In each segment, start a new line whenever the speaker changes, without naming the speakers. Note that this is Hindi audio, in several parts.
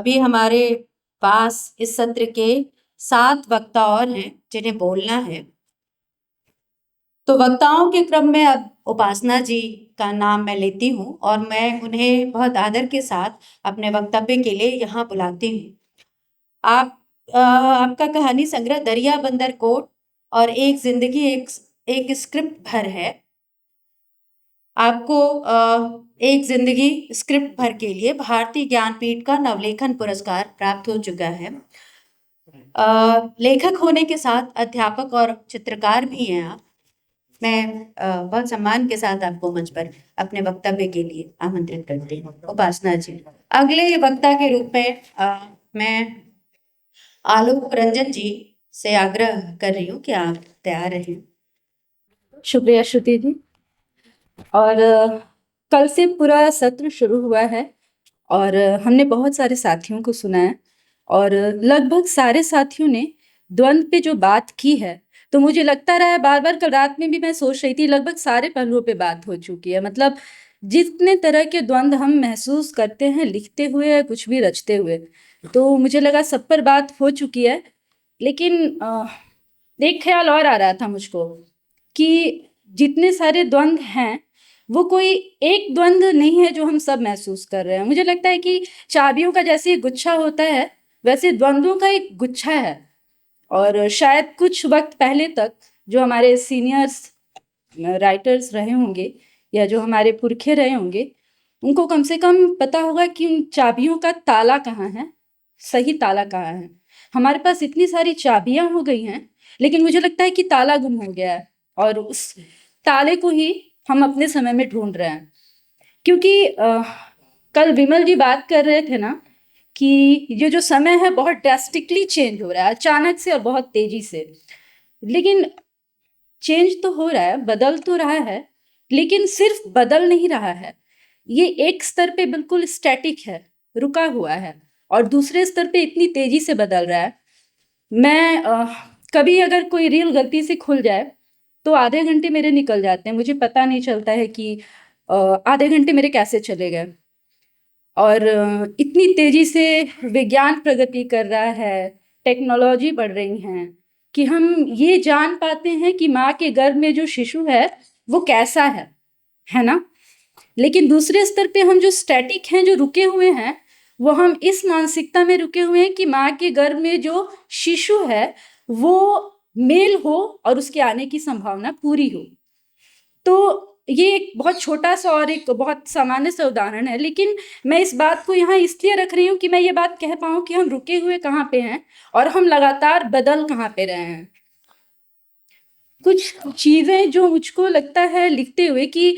अभी हमारे पास इस सत्र के 7 वक्ता और हैं जिन्हें बोलना है। तो वक्ताओं के क्रम में अब उपासना जी का नाम मैं लेती हूँ और मैं उन्हें बहुत आदर के साथ अपने वक्तव्य के लिए यहाँ बुलाती हूँ। आपका कहानी संग्रह दरिया बंदर कोट और एक जिंदगी एक स्क्रिप्ट भर है। आपको एक जिंदगी स्क्रिप्ट भर के लिए भारतीय ज्ञानपीठ का नवलेखन पुरस्कार प्राप्त हो चुका है। लेखक होने के साथ अध्यापक और चित्रकार भी हैं आप। मैं बहुत सम्मान के साथ आपको मंच पर अपने वक्तव्य के लिए आमंत्रित करती हूँ। उपासना जी अगले वक्ता के रूप में मैं आलोक रंजन जी से आग्रह कर रही हूँ कि आप तैयार रहें।
शुक्रिया श्रुति जी। और कल से पूरा सत्र शुरू हुआ है और हमने बहुत सारे साथियों को सुना है और लगभग सारे साथियों ने द्वंद्व पे जो बात की है, तो मुझे लगता रहा है बार बार, कल रात में भी मैं सोच रही थी, लगभग सारे पहलुओं पे बात हो चुकी है। मतलब जितने तरह के द्वंद्व हम महसूस करते हैं लिखते हुए या कुछ भी रचते हुए, तो मुझे लगा सब पर बात हो चुकी है। लेकिन एक ख्याल और आ रहा था मुझको कि जितने सारे द्वंद्व हैं वो कोई एक द्वंद्व नहीं है जो हम सब महसूस कर रहे हैं। मुझे लगता है कि चाबियों का जैसे गुच्छा होता है वैसे द्वंद्वों का एक गुच्छा है। और शायद कुछ वक्त पहले तक जो हमारे सीनियर्स राइटर्स रहे होंगे या जो हमारे पुरखे रहे होंगे, उनको कम से कम पता होगा कि उन चाबियों का ताला कहाँ है, सही ताला कहाँ है। हमारे पास इतनी सारी चाबियां हो गई हैं, लेकिन मुझे लगता है कि ताला गुम हो गया है और उस ताले को ही हम अपने समय में ढूंढ रहे हैं। क्योंकि कल विमल जी बात कर रहे थे ना कि ये जो समय है बहुत ड्रास्टिकली चेंज हो रहा है, अचानक से और बहुत तेजी से। लेकिन चेंज तो हो रहा है, बदल तो रहा है, लेकिन सिर्फ बदल नहीं रहा है, ये एक स्तर पे बिल्कुल स्टैटिक है, रुका हुआ है, और दूसरे स्तर पे इतनी तेजी से बदल रहा है। मैं कभी अगर कोई रील गलती से खुल जाए तो आधे घंटे मेरे निकल जाते हैं, मुझे पता नहीं चलता है कि आधे घंटे मेरे कैसे चले गए। और इतनी तेजी से विज्ञान प्रगति कर रहा है, टेक्नोलॉजी बढ़ रही हैं कि हम ये जान पाते हैं कि माँ के गर्भ में जो शिशु है वो कैसा है ना। लेकिन दूसरे स्तर पे हम जो स्टैटिक हैं, जो रुके हुए हैं, वो हम इस मानसिकता में रुके हुए हैं कि माँ के गर्भ में जो शिशु है वो मेल हो और उसके आने की संभावना पूरी हो। तो ये एक बहुत छोटा सा और एक बहुत सामान्य सा उदाहरण है, लेकिन मैं इस बात को यहाँ इसलिए रख रही हूँ कि मैं ये बात कह पाऊँ कि हम रुके हुए कहाँ पे हैं और हम लगातार बदल कहाँ पे रहे हैं। कुछ चीजें जो मुझको लगता है लिखते हुए कि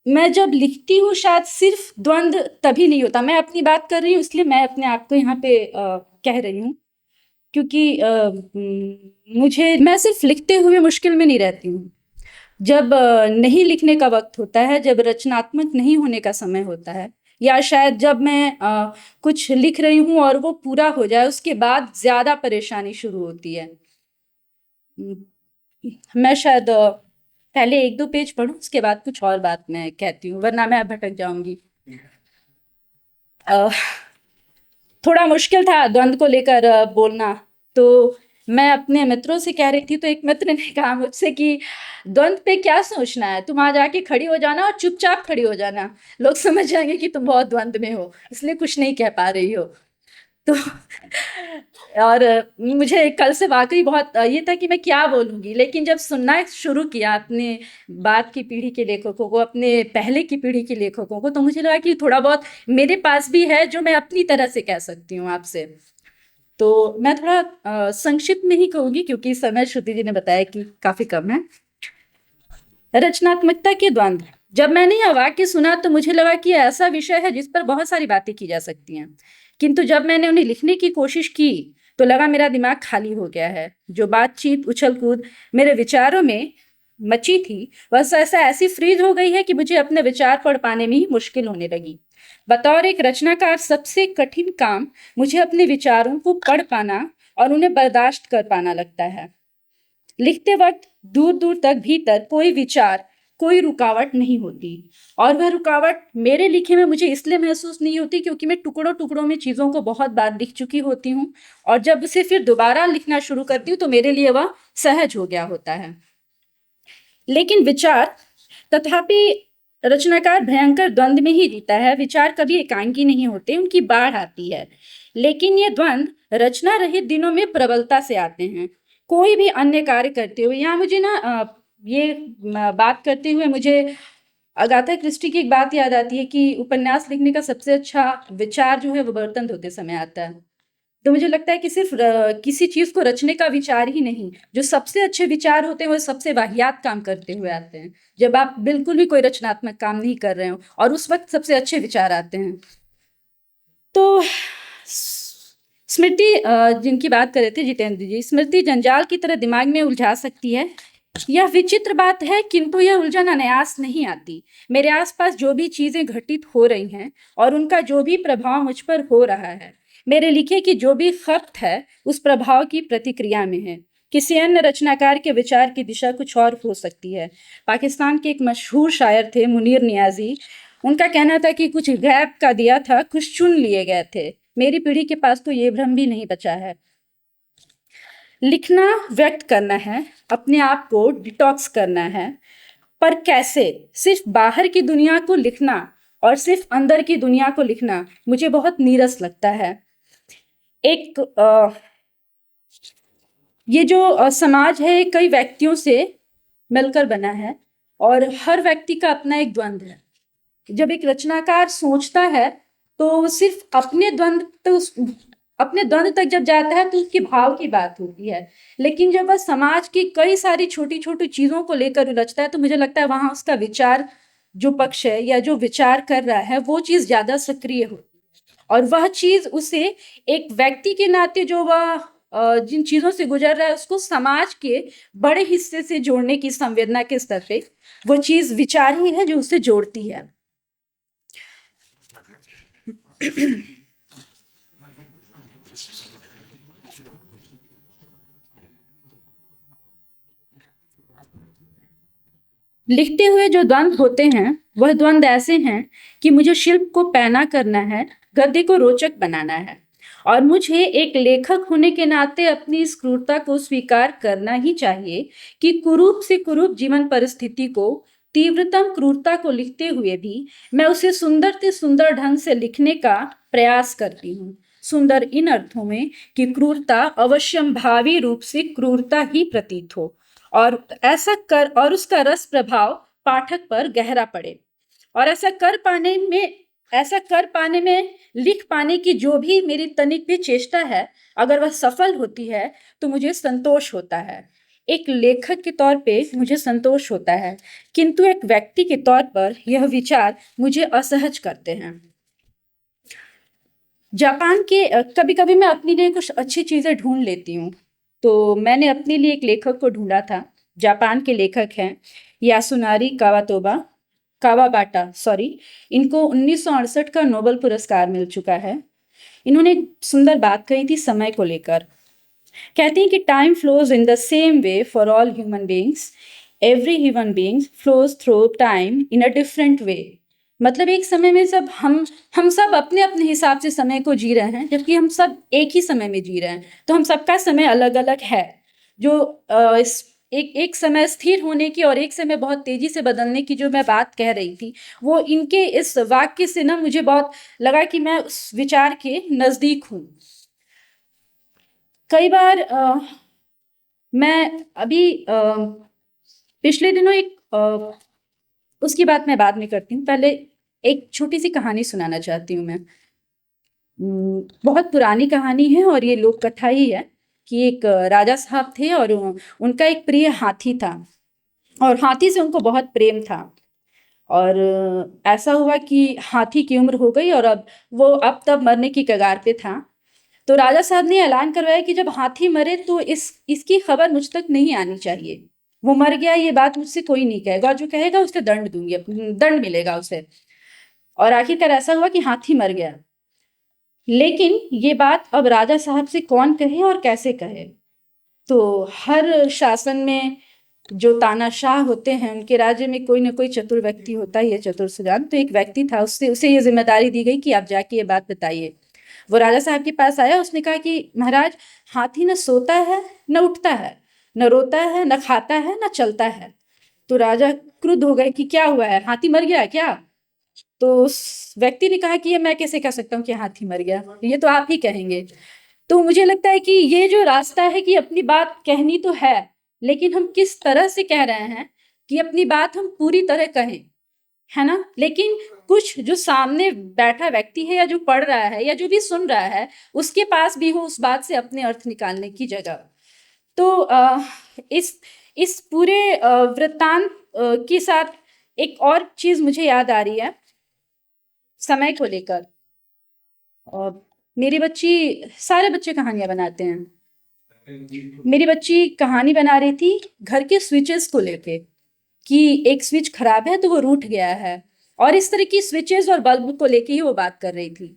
मैं जब लिखती हूँ शायद सिर्फ द्वंद्व तभी नहीं होता। मैं अपनी बात कर रही हूँ इसलिए मैं अपने आप को यहाँ पे कह रही हूँ, क्योंकि मैं सिर्फ लिखते हुए मुश्किल में नहीं रहती हूँ। जब नहीं लिखने का वक्त होता है, जब रचनात्मक नहीं होने का समय होता है, या शायद जब मैं कुछ लिख रही हूँ और वो पूरा हो जाए उसके बाद ज्यादा परेशानी शुरू होती है। मैं शायद पहले 1-2 पेज पढूं, उसके बाद कुछ और बात मैं कहती हूँ, वरना मैं भटक जाऊंगी। थोड़ा मुश्किल था द्वंद्व को लेकर बोलना। तो मैं अपने मित्रों से कह रही थी तो एक मित्र ने कहा मुझसे कि द्वंद्व पे क्या सोचना है, तुम आ जाके खड़ी हो जाना और चुपचाप खड़ी हो जाना, लोग समझ जाएंगे कि तुम बहुत द्वंद्व में हो, इसलिए कुछ नहीं कह पा रही हो। तो और मुझे कल से वाकई बहुत ये था कि मैं क्या बोलूंगी, लेकिन जब सुनना शुरू किया अपने बाद की पीढ़ी के लेखकों को, अपने पहले की पीढ़ी के लेखकों को, तो मुझे लगा कि थोड़ा बहुत मेरे पास भी है जो मैं अपनी तरह से कह सकती हूँ आपसे। तो मैं थोड़ा संक्षिप्त में ही कहूंगी क्योंकि समय श्रुति जी ने बताया कि काफी कम है। रचनात्मकता के द्वंद्व। जब मैंने यह वाक्य सुना तो मुझे लगा कि ऐसा विषय है जिस पर बहुत सारी बातें की जा सकती हैं, किंतु जब मैंने उन्हें लिखने की कोशिश की तो लगा मेरा दिमाग खाली हो गया है। जो बातचीत उछल कूद मेरे विचारों में मची थी वह ऐसी फ्रीज हो गई है कि मुझे अपने विचार पढ़ पाने में ही मुश्किल होने लगी। बतौर एक रचनाकार सबसे कठिन काम मुझे अपने विचारों को पढ़ पाना और उन्हें बर्दाश्त कर पाना लगता है। लिखते वक्त दूर दूर तक भीतर कोई विचार कोई रुकावट नहीं होती। और वह रुकावट मेरे लिखे में मुझे इसलिए महसूस नहीं होती क्योंकि मैं टुकड़ों टुकड़ों में चीज़ों को बहुत बार लिख चुकी होती हूँ, और जब उसे फिर दोबारा लिखना शुरू करती हूँ तो मेरे लिए वह सहज हो गया होता है। लेकिन विचार, तथापि रचनाकार भयंकर द्वंद्व में ही जीता है। विचार कभी एकांकी नहीं होते, उनकी बाढ़ आती है, लेकिन ये द्वंद्व रचना रहित दिनों में प्रबलता से आते हैं। कोई भी अन्य कार्य करते हुए, यहाँ मुझे ना बात करते हुए मुझे अगाथा क्रिस्टी की एक बात याद आती है कि उपन्यास लिखने का सबसे अच्छा विचार जो है वो बर्तन धोते समय आता है। तो मुझे लगता है कि सिर्फ किसी चीज को रचने का विचार ही नहीं, जो सबसे अच्छे विचार होते हैं वो सबसे वाहियात काम करते हुए आते हैं, जब आप बिल्कुल भी कोई रचनात्मक काम नहीं कर रहे हो, और उस वक्त सबसे अच्छे विचार आते हैं। तो स्मृति, जिनकी बात कर रहे थे जितेंद्र जी, स्मृति जंजाल की तरह दिमाग में उलझा सकती है। यह विचित्र बात है, किंतु यह उलझन अनायास नहीं आती। मेरे आसपास जो भी चीजें घटित हो रही हैं और उनका जो भी प्रभाव मुझ पर हो रहा है, मेरे लिखे की जो भी खपत है उस प्रभाव की प्रतिक्रिया में है। किसी अन्य रचनाकार के विचार की दिशा कुछ और हो सकती है। पाकिस्तान के एक मशहूर शायर थे मुनीर नियाजी, उनका कहना था कि कुछ गैब का दिया था, कुछ चुन लिए गए थे। मेरी पीढ़ी के पास तो ये भ्रम भी नहीं बचा है। लिखना व्यक्त करना है, अपने आप को डिटॉक्स करना है, पर कैसे? सिर्फ बाहर की दुनिया को लिखना और सिर्फ अंदर की दुनिया को लिखना मुझे बहुत नीरस लगता है। एक ये जो समाज है कई व्यक्तियों से मिलकर बना है, और हर व्यक्ति का अपना एक द्वंद्व है। जब एक रचनाकार सोचता है तो सिर्फ अपने द्वंद्व तक जब जाता है तो उसके भाव की बात होती है, लेकिन जब वह समाज की कई सारी छोटी छोटी चीजों को लेकर रचता है तो मुझे लगता है वहां उसका विचार जो पक्ष है या जो विचार कर रहा है वो चीज ज्यादा सक्रिय होती है, और वह चीज उसे एक व्यक्ति के नाते जो वह जिन चीजों से गुजर रहा है उसको समाज के बड़े हिस्से से जोड़ने की संवेदना के स्तर पे वो चीज विचार ही है जो उसे जोड़ती है। लिखते हुए जो द्वंद्व होते हैं वह द्वंद्व ऐसे हैं कि मुझे शिल्प को पैना करना है, गद्य को रोचक बनाना है, और मुझे एक लेखक होने के नाते अपनी इस क्रूरता को स्वीकार करना ही चाहिए कि कुरूप से कुरूप जीवन परिस्थिति को, तीव्रतम क्रूरता को लिखते हुए भी मैं उसे सुंदर से सुंदर ढंग से लिखने का प्रयास करती हूँ। सुंदर इन अर्थों में कि क्रूरता अवश्यंभावी रूप से क्रूरता ही प्रतीत हो, और ऐसा कर और उसका रस प्रभाव पाठक पर गहरा पड़े, और ऐसा कर पाने में लिख पाने की जो भी मेरी तनिक भी चेष्टा है, अगर वह सफल होती है तो मुझे संतोष होता है। एक लेखक के तौर पे मुझे संतोष होता है, किंतु एक व्यक्ति के तौर पर यह विचार मुझे असहज करते हैं। जापान के कभी कभी मैं अपने लिए कुछ अच्छी चीजें ढूंढ लेती हूँ, तो मैंने अपने लिए एक लेखक को ढूंढा था। जापान के लेखक हैं यासुनारी कावाबाटा, इनको 1968 का नोबेल पुरस्कार मिल चुका है। इन्होंने एक सुंदर बात कही थी समय को लेकर। कहते हैं कि time flows in the same way for all human beings, every human being flows through time in a different way. मतलब एक समय में सब हम सब अपने अपने हिसाब से समय को जी रहे हैं, जबकि हम सब एक ही समय में जी रहे हैं, तो हम सबका समय अलग अलग है। जो एक समय स्थिर होने की और एक समय बहुत तेजी से बदलने की जो मैं बात कह रही थी, वो इनके इस वाक्य से ना मुझे बहुत लगा कि मैं उस विचार के नजदीक हूँ। कई बार मैं अभी पिछले दिनों उसकी बात मैं बाद में करती हूँ, पहले एक छोटी सी कहानी सुनाना चाहती हूँ मैं। बहुत पुरानी कहानी है और ये लोक कथा ही है कि एक राजा साहब थे और उनका एक प्रिय हाथी था, और हाथी से उनको बहुत प्रेम था। और ऐसा हुआ कि हाथी की उम्र हो गई और अब तब मरने की कगार पे था। तो राजा साहब ने ऐलान करवाया कि जब हाथी मरे तो इसकी खबर मुझ तक नहीं आनी चाहिए। वो मर गया ये बात मुझसे कोई नहीं कहेगा, और जो कहेगा उससे दंड दूंगी, दंड मिलेगा उसे। और आखिरकार ऐसा हुआ कि हाथी मर गया। लेकिन ये बात अब राजा साहब से कौन कहे और कैसे कहे? तो हर शासन में जो तानाशाह होते हैं उनके राज्य में कोई ना कोई चतुर व्यक्ति होता ही है, चतुर सुजान। तो एक व्यक्ति था, उससे उसे ये जिम्मेदारी दी गई कि आप जाके ये बात बताइए। वो राजा साहब के पास आया, उसने कहा कि महाराज, हाथी न सोता है न उठता है, न रोता है न खाता है न चलता है। तो राजा क्रुद्ध हो गए कि क्या हुआ है, हाथी मर गया है क्या? तो उस व्यक्ति ने कहा कि ये मैं कैसे कह सकता हूँ कि हाथी मर गया, ये तो आप ही कहेंगे। तो मुझे लगता है कि ये जो रास्ता है कि अपनी बात कहनी तो है, लेकिन हम किस तरह से कह रहे हैं कि अपनी बात हम पूरी तरह कहें, है ना। लेकिन कुछ जो सामने बैठा व्यक्ति है या जो पढ़ रहा है या जो भी सुन रहा है, उसके पास भी हो उस बात से अपने अर्थ निकालने की जगह। तो इस पूरे वृत्तांत के साथ एक और चीज मुझे याद आ रही है समय को लेकर। और मेरी बच्ची, सारे बच्चे कहानियां बनाते हैं, मेरी बच्ची कहानी बना रही थी घर के स्विचेस को लेके कि एक स्विच खराब है तो वो रूठ गया है, और इस तरह की स्विचेस और बल्ब को लेके ही वो बात कर रही थी।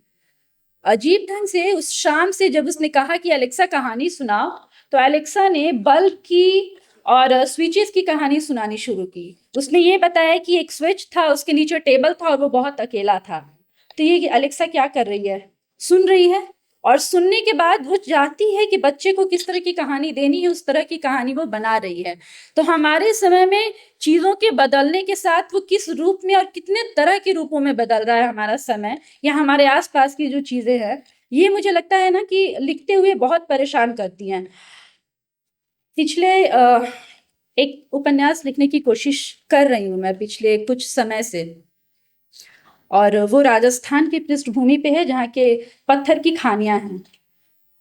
अजीब ढंग से उस शाम से जब उसने कहा कि एलेक्सा कहानी सुनाओ, तो एलेक्सा ने बल्ब की और स्विचेस की कहानी सुनानी शुरू की। उसने ये बताया कि एक स्विच था, उसके नीचे टेबल था और वो बहुत अकेला था। तो ये एलेक्सा क्या कर रही है, सुन रही है, और सुनने के बाद वो चाहती है कि बच्चे को किस तरह की कहानी देनी है, उस तरह की कहानी वो बना रही है। तो हमारे समय में चीजों के बदलने के साथ वो किस रूप में और कितने तरह के रूपों में बदल रहा है हमारा समय, या हमारे आसपास की जो चीजें हैं, ये मुझे लगता है ना कि लिखते हुए बहुत परेशान करती हैं। पिछले एक उपन्यास लिखने की कोशिश कर रही हूँ मैं पिछले कुछ समय से, और वो राजस्थान की पृष्ठभूमि पे है जहाँ के पत्थर की खानियां हैं।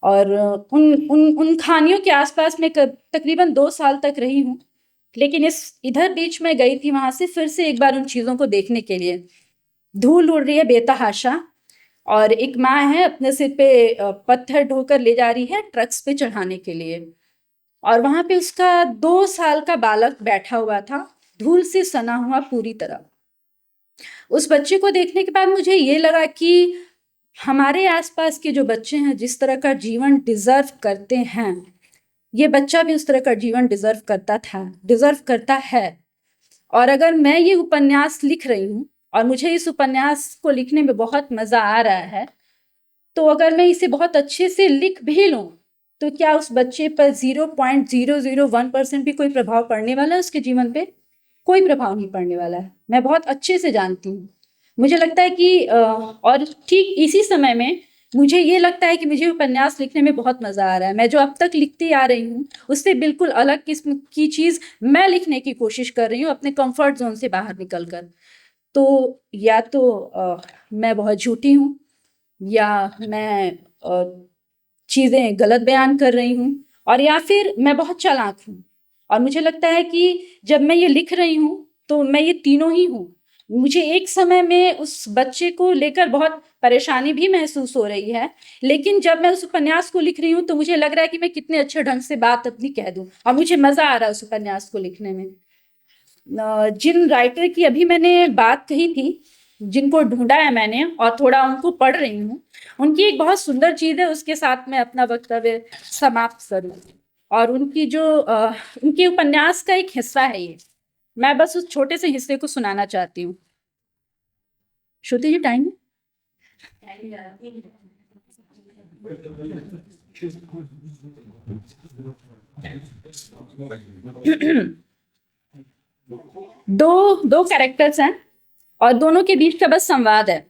और उन उन उन खानियों के आसपास मैं तकरीबन 2 साल तक रही हूँ। लेकिन इस इधर बीच में गई थी वहां से फिर से एक बार उन चीजों को देखने के लिए। धूल उड़ रही है बेतहाशा, और एक माँ है अपने सिर पे पत्थर ढोकर ले जा रही है ट्रक्स पे चढ़ाने के लिए, और वहां पे उसका 2 साल का बालक बैठा हुआ था, धूल से सना हुआ पूरी तरह। उस बच्चे को देखने के बाद मुझे ये लगा कि हमारे आसपास के जो बच्चे हैं जिस तरह का जीवन डिजर्व करते हैं, ये बच्चा भी उस तरह का जीवन डिजर्व करता था, डिजर्व करता है। और अगर मैं ये उपन्यास लिख रही हूँ और मुझे इस उपन्यास को लिखने में बहुत मजा आ रहा है, तो अगर मैं इसे बहुत अच्छे से लिख भी लूं, तो क्या उस बच्चे पर 0.001% भी कोई प्रभाव पड़ने वाला है उसके जीवन पे? कोई प्रभाव नहीं पड़ने वाला है, मैं बहुत अच्छे से जानती हूँ। मुझे लगता है कि और ठीक इसी समय में मुझे ये लगता है कि मुझे उपन्यास लिखने में बहुत मजा आ रहा है। मैं जो अब तक लिखती आ रही हूँ उससे बिल्कुल अलग किस्म की चीज मैं लिखने की कोशिश कर रही हूँ, अपने कंफर्ट जोन से बाहर निकल कर। तो या तो मैं बहुत झूठी हूँ, या मैं चीजें गलत बयान कर रही हूँ, और या फिर मैं बहुत चालाक हूँ। और मुझे लगता है कि जब मैं ये लिख रही हूँ तो मैं ये तीनों ही हूँ। मुझे एक समय में उस बच्चे को लेकर बहुत परेशानी भी महसूस हो रही है, लेकिन जब मैं उस उपन्यास को लिख रही हूँ तो मुझे लग रहा है कि मैं कितने अच्छे ढंग से बात अपनी कह दूँ, और मुझे मजा आ रहा है उस उपन्यास को लिखने में। जिन राइटर की अभी मैंने बात कही थी, जिनको ढूंढा है मैंने और थोड़ा उनको पढ़ रही हूँ, उनकी एक बहुत सुंदर चीज है, उसके साथ मैं अपना वक्तव्य समाप्त करूँ। और उनकी जो उनके उपन्यास का एक हिस्सा है ये, मैं बस उस छोटे से हिस्से को सुनाना चाहती हूँ। श्रुति जी, टाइम दो दो कैरेक्टर्स हैं और दोनों के बीच का बस संवाद है।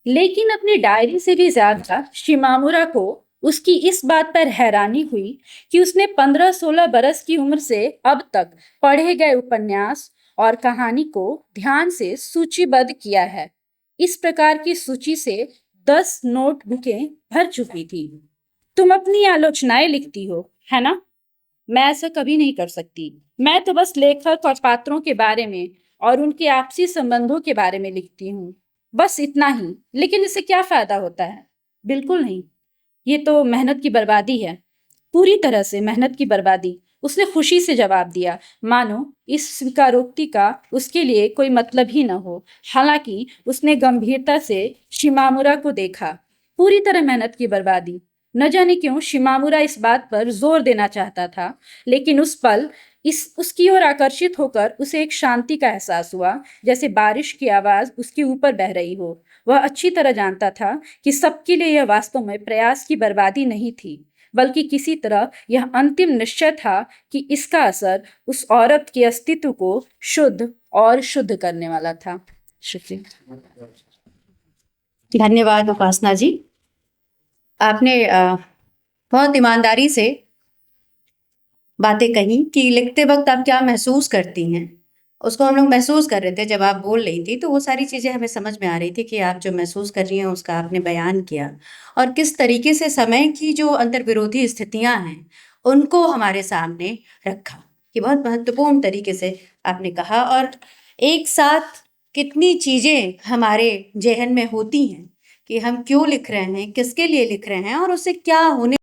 लेकिन अपनी डायरी से भी ज्यादा शिमामुरा को उसकी इस बात पर हैरानी हुई कि उसने 15-16 बरस की उम्र से अब तक पढ़े गए उपन्यास और कहानी को ध्यान से सूचीबद्ध किया है। इस प्रकार की सूची से 10 नोटबुकें भर चुकी थी। तुम अपनी आलोचनाएं लिखती हो, है ना? मैं ऐसा कभी नहीं कर सकती। मैं तो बस लेखक और पात्रों के बारे में और उनके आपसी संबंधों के बारे में लिखती हूँ, बस इतना ही। लेकिन इससे क्या फायदा होता है? बिल्कुल नहीं। ये तो मेहनत की बर्बादी है, पूरी तरह से मेहनत की बर्बादी। उसने खुशी से जवाब दिया, मानो इस स्वीकारोक्ति का उसके लिए कोई मतलब ही न हो। हालांकि उसने गंभीरता से शिमामुरा को देखा। पूरी तरह मेहनत की बर्बादी। न जाने क्यों शिमामुरा इस बात पर जोर देना चाहता था, लेकिन उस पल उसकी ओर आकर्षित होकर उसे एक शांति का एहसास हुआ, जैसे बारिश की आवाज उसके ऊपर बह रही हो। वह अच्छी तरह जानता था कि सबके लिए यह वास्तव में प्रयास की बर्बादी नहीं थी, बल्कि किसी तरह यह अंतिम निश्चय था कि इसका असर उस औरत के अस्तित्व को शुद्ध और शुद्ध करने वाला था। शुक्रिया।
धन्यवाद उपासना जी। आपने बहुत ईमानदारी से बातें कही कि लिखते वक्त आप क्या महसूस करती हैं, उसको हम लोग महसूस कर रहे थे जब आप बोल रही थी, तो वो सारी चीज़ें हमें समझ में आ रही थी कि आप जो महसूस कर रही हैं उसका आपने बयान किया, और किस तरीके से समय की जो अंतर्विरोधी स्थितियां हैं उनको हमारे सामने रखा, कि बहुत महत्वपूर्ण तरीके से आपने कहा। और एक साथ कितनी चीज़ें हमारे जहन में होती हैं कि हम क्यों लिख रहे हैं, किसके लिए लिख रहे हैं, और उससे क्या होने